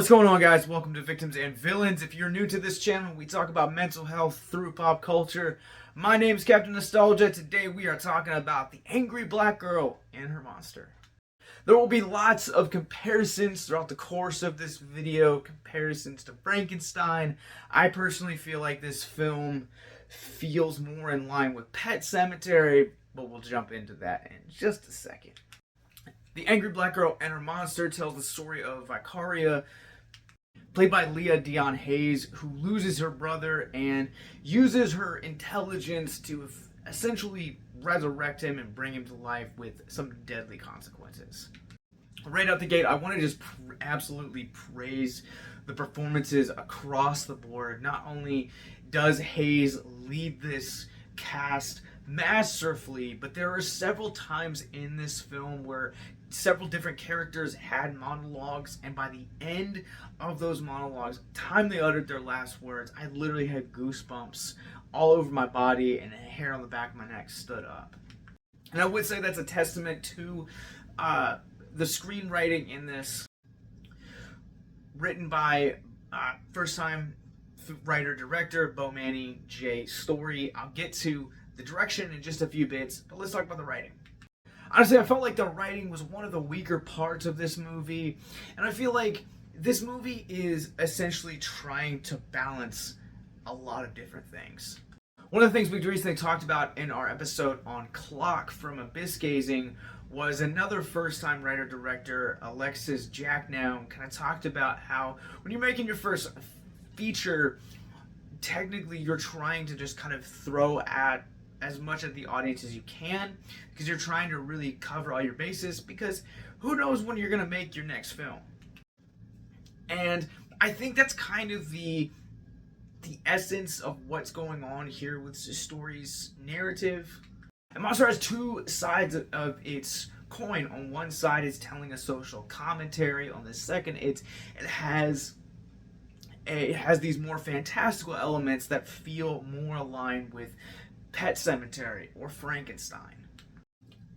What's going on, guys? Welcome to Victims and Villains. If you're new to this channel, we talk about mental health through pop culture. My name is Captain Nostalgia. Today we are talking about the angry black girl and her monster. There will be lots of comparisons throughout the course of this video, comparisons to Frankenstein. I personally feel like this film feels more in line with Pet Sematary, but we'll jump into that in just a second. The Angry Black Girl and Her Monster tells the story of Vicaria, played by Laya DeLeon Hayes, who loses her brother and uses her intelligence to essentially resurrect him and bring him to life with some deadly consequences. Right out the gate, I want to just absolutely praise the performances across the board. Not only does Hayes lead this cast masterfully, but there are several times in this film where several different characters had monologues, and by the end of those monologues, time they uttered their last words, I literally had goosebumps all over my body and the hair on the back of my neck stood up. And I would say that's a testament to the screenwriting in this, written by first-time writer-director Bomani J. Story. I'll get to the direction in just a few bits, but let's talk about the writing. Honestly, I felt like the writing was one of the weaker parts of this movie, and I feel like this movie is essentially trying to balance a lot of different things. One of the things we recently talked about in our episode on Clock from Abyss Gazing was another first-time writer-director, Alexis Jacknow, kind of talked about how when you're making your first feature, technically you're trying to just kind of throw at as much of the audience as you can, because you're trying to really cover all your bases, because who knows when you're going to make your next film. And I think that's kind of the essence of what's going on here with the story's narrative. And Monster has two sides of its coin. On one side, it's telling a social commentary. On the second, it has these more fantastical elements that feel more aligned with Pet Sematary or Frankenstein.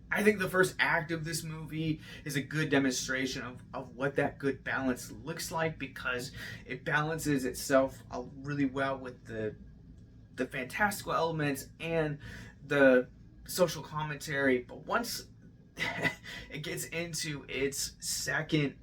I think the first act of this movie is a good demonstration of what that good balance looks like, because it balances itself really well with the fantastical elements and the social commentary. But once it gets into its second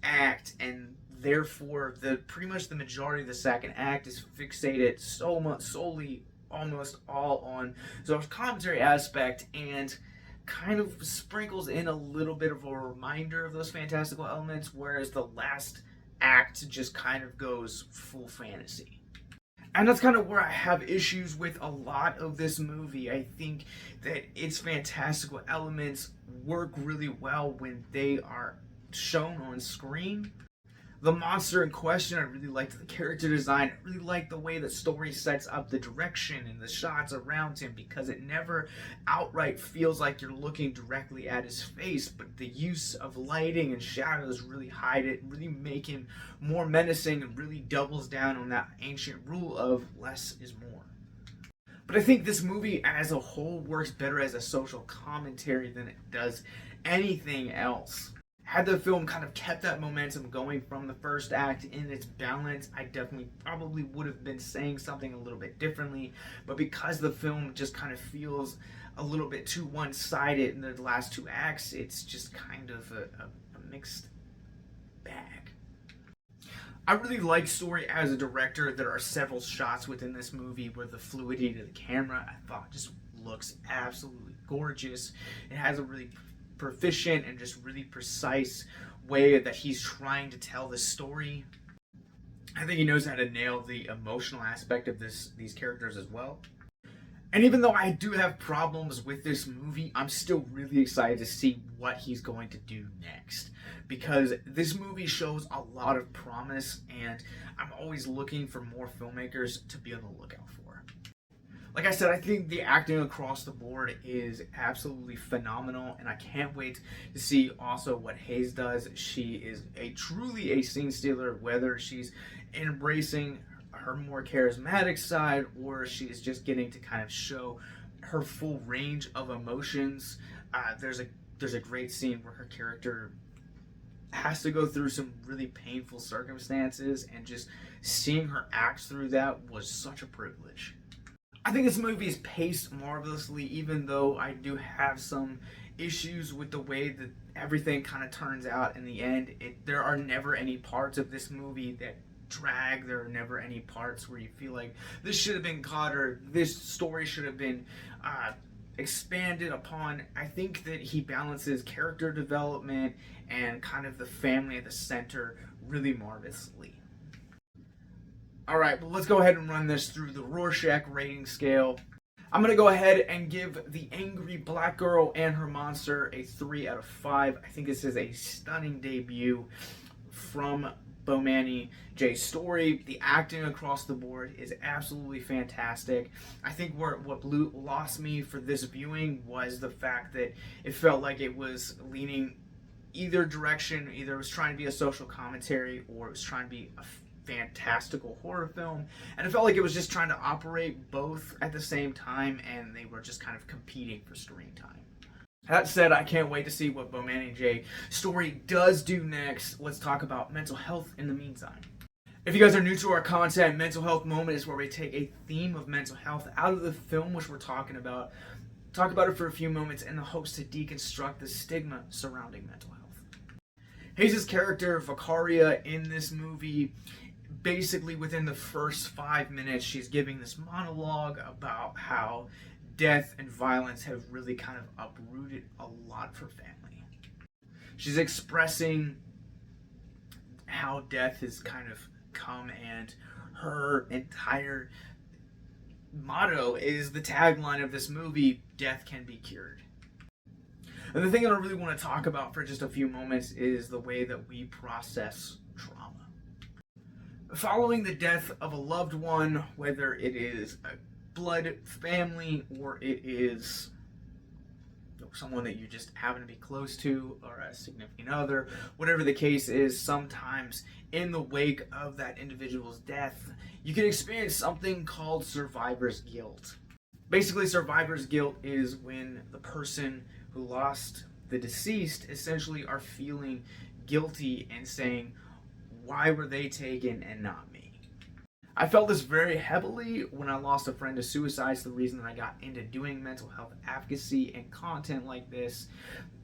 act, and therefore pretty much the majority of the second act is fixated solely almost all on the commentary aspect, and kind of sprinkles in a little bit of a reminder of those fantastical elements, whereas the last act just kind of goes full fantasy. And that's kind of where I have issues with a lot of this movie. I think that its fantastical elements work really well when they are shown on screen. The monster in question, I really liked the character design. I really liked the way the story sets up the direction and the shots around him, because it never outright feels like you're looking directly at his face, but the use of lighting and shadows really hide it, really make him more menacing, and really doubles down on that ancient rule of less is more. But I think this movie as a whole works better as a social commentary than it does anything else. Had the film kind of kept that momentum going from the first act in its balance, I definitely probably would have been saying something a little bit differently. But because the film just kind of feels a little bit too one-sided in the last two acts, it's just kind of a mixed bag. I really like Story as a director. There are several shots within this movie where the fluidity to the camera, I thought, just looks absolutely gorgeous. It has a really proficient and just really precise way that he's trying to tell the story. I think he knows how to nail the emotional aspect of these characters as well. And even though I do have problems with this movie, I'm still really excited to see what he's going to do next, because this movie shows a lot of promise, and I'm always looking for more filmmakers to be on the lookout for. Like I said, I think the acting across the board is absolutely phenomenal, and I can't wait to see also what Hayes does. She is truly a scene stealer, whether she's embracing her more charismatic side or she's just getting to kind of show her full range of emotions. There's a great scene where her character has to go through some really painful circumstances, and just seeing her act through that was such a privilege. I think this movie is paced marvelously, even though I do have some issues with the way that everything kind of turns out in the end. There are never any parts of this movie that drag. There are never any parts where you feel like this should have been cut or this story should have been expanded upon. I think that he balances character development and kind of the family at the center really marvelously. Alright, well, let's go ahead and run this through the Rorschach rating scale. I'm going to go ahead and give The Angry Black Girl and Her Monster a 3 out of 5. I think this is a stunning debut from Bomani J's story. The acting across the board is absolutely fantastic. I think what lost me for this viewing was the fact that it felt like it was leaning either direction. Either it was trying to be a social commentary or it was trying to be a fantastical horror film, and it felt like it was just trying to operate both at the same time, and they were just kind of competing for screen time. That said, I can't wait to see what Bomani J story does do next. Let's talk about mental health in the meantime. If you guys are new to our content, Mental Health Moment is where we take a theme of mental health out of the film which we're talking about, talk about it for a few moments in the hopes to deconstruct the stigma surrounding mental health. Hayes' character, Vicaria, in this movie, basically within the first 5 minutes, she's giving this monologue about how death and violence have really kind of uprooted a lot of her family. She's expressing how death has kind of come, and her entire motto is the tagline of this movie: death can be cured. And the thing that I really want to talk about for just a few moments is the way that we process trauma. Following the death of a loved one, whether it is a blood family or it is someone that you just happen to be close to, or a significant other, whatever the case is, sometimes in the wake of that individual's death, you can experience something called survivor's guilt. Basically, survivor's guilt is when the person who lost the deceased essentially are feeling guilty and saying, why were they taken and not me? I felt this very heavily when I lost a friend to suicide. It's the reason that I got into doing mental health advocacy and content like this.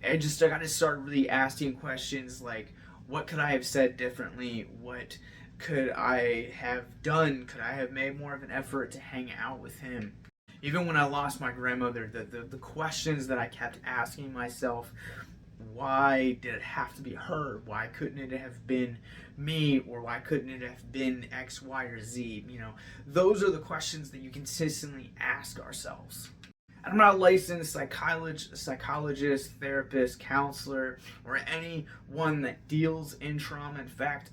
I got to start really asking questions like, what could I have said differently? What could I have done? Could I have made more of an effort to hang out with him? Even when I lost my grandmother, the questions that I kept asking myself: why did it have to be her? Why couldn't it have been me? Or why couldn't it have been X, Y, or Z? You know, those are the questions that you consistently ask ourselves. I'm not a licensed psychologist, therapist, counselor, or anyone that deals in trauma. In fact,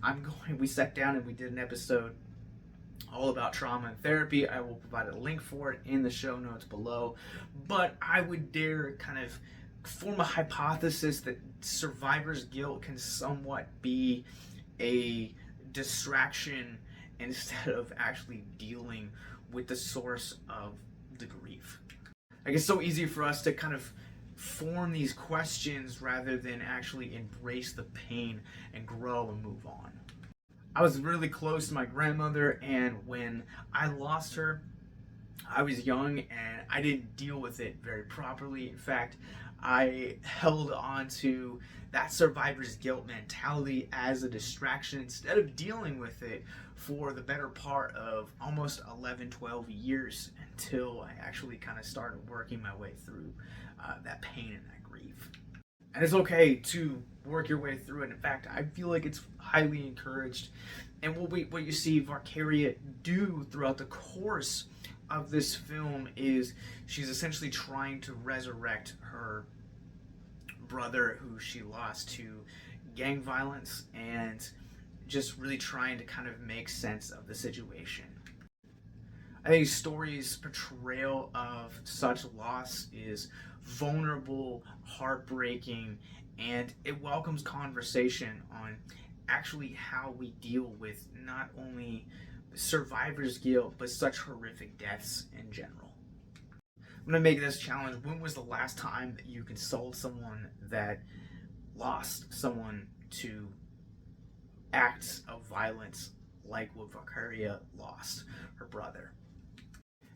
we sat down and we did an episode all about trauma and therapy. I will provide a link for it in the show notes below. But I would dare kind of form a hypothesis that survivor's guilt can somewhat be a distraction instead of actually dealing with the source of the grief. Like, it's so easy for us to kind of form these questions rather than actually embrace the pain and grow and move on. I was really close to my grandmother, and when I lost her, I was young and I didn't deal with it very properly. In fact, I held on to that survivor's guilt mentality as a distraction instead of dealing with it for the better part of almost 11, 12 years until I actually kind of started working my way through that pain and that grief. And it's okay to work your way through it. In fact, I feel like it's highly encouraged. And what you see Vicaria do throughout the course of this film is she's essentially trying to resurrect her brother who she lost to gang violence, and just really trying to kind of make sense of the situation. I think Story's portrayal of such loss is vulnerable, heartbreaking, and it welcomes conversation on actually how we deal with not only survivor's guilt, but such horrific deaths in general. I'm going to make this challenge. When was the last time that you consoled someone that lost someone to acts of violence like what Victoria lost her brother.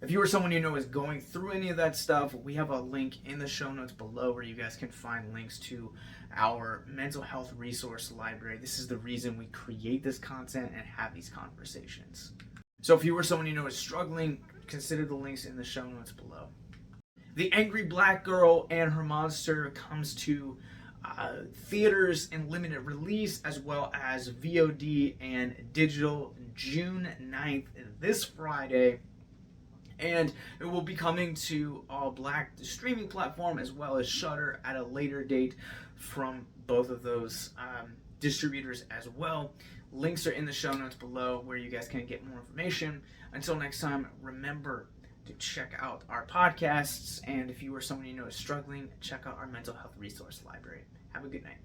If you or someone you know is going through any of that stuff, we have a link in the show notes below where you guys can find links to our mental health resource library. This is the reason we create this content and have these conversations. So if you or someone you know is struggling, consider the links in the show notes below. The Angry Black Girl and Her Monster comes to theaters in limited release as well as VOD and digital June 9th, this Friday. And it will be coming to AllBlk, the streaming platform, as well as Shudder at a later date from both of those distributors as well. Links are in the show notes below where you guys can get more information. Until next time, remember to check out our podcasts. And if you or someone you know is struggling, check out our mental health resource library. Have a good night.